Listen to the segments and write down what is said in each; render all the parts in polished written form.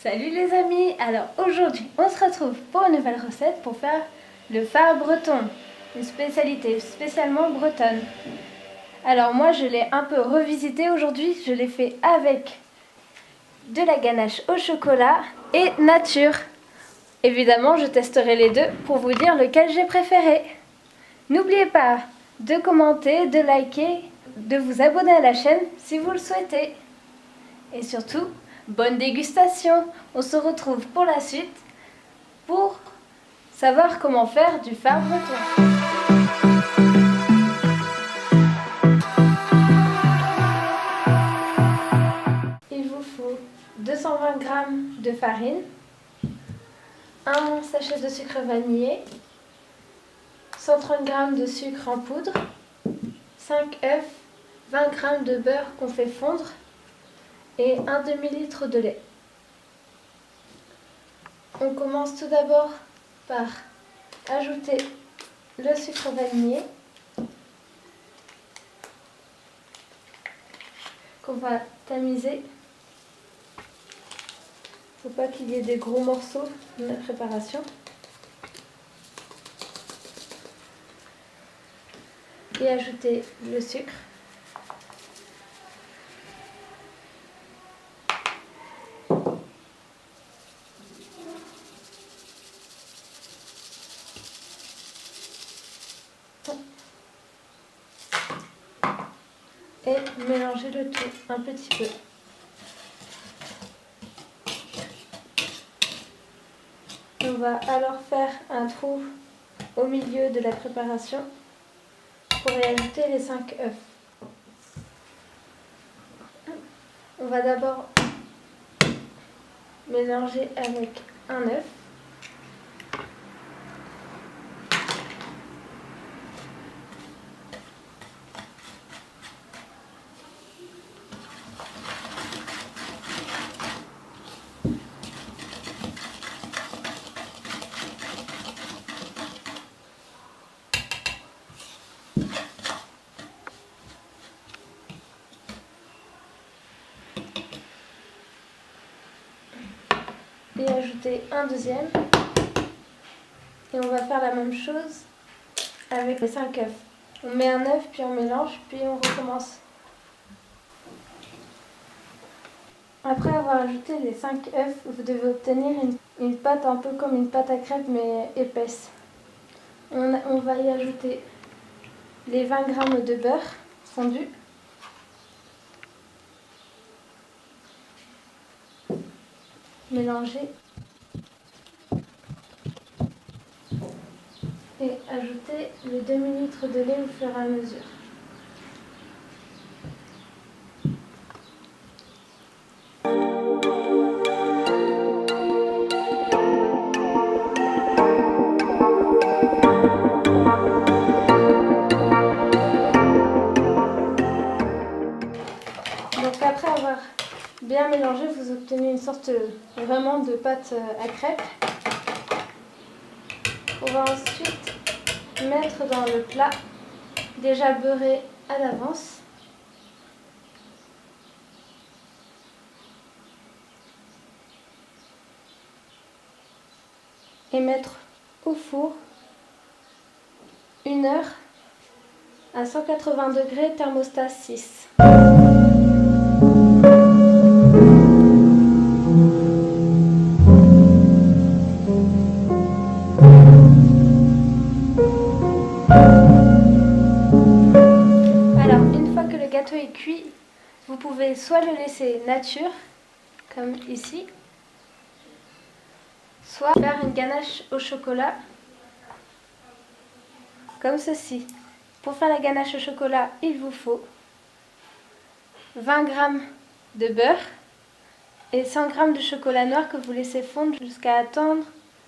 Salut les amis, alors aujourd'hui on se retrouve pour une nouvelle recette pour faire le phare breton, une spécialité spécialement bretonne. Alors moi je l'ai un peu revisité aujourd'hui, je l'ai fait avec de la ganache au chocolat et nature. Évidemment je testerai les deux pour vous dire lequel j'ai préféré. N'oubliez pas de commenter, de liker, de vous abonner à la chaîne si vous le souhaitez. Et surtout, bonne dégustation! On se retrouve pour la suite pour savoir comment faire du phare breton. Il vous faut 220 g de farine, un sachet de sucre vanillé, 130 g de sucre en poudre, 5 œufs, 20 g de beurre qu'on fait fondre et un demi-litre de lait. On commence tout d'abord par ajouter le sucre vanillé qu'on va tamiser. Il ne faut pas qu'il y ait des gros morceaux dans la préparation. Et ajouter le sucre. Et mélanger le tout un petit peu. On va alors faire un trou au milieu de la préparation pour y ajouter les 5 œufs. On va d'abord mélanger avec un œuf. Et ajouter un deuxième. Et on va faire la même chose avec les 5 œufs. On met un œuf, puis on mélange, puis on recommence. Après avoir ajouté les 5 œufs, vous devez obtenir une pâte un peu comme une pâte à crêpes mais épaisse. On va y ajouter les 20 g de beurre fondu. Mélanger. Et ajouter le demi-litre de lait au fur et à mesure. Donc après avoir bien mélangé, vous obtenez une sorte vraiment de pâte à crêpes. On va ensuite mettre dans le plat déjà beurré à l'avance. Et mettre au four 1 heure à 180 degrés thermostat 6. Alors, une fois que le gâteau est cuit, vous pouvez soit le laisser nature, comme ici, soit faire une ganache au chocolat, comme ceci. Pour faire la ganache au chocolat, il vous faut 20 g de beurre et 100 g de chocolat noir que vous laissez fondre jusqu'à attendre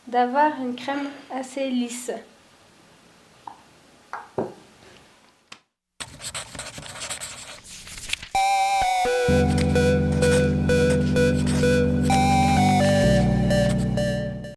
d'avoir une crème assez lisse.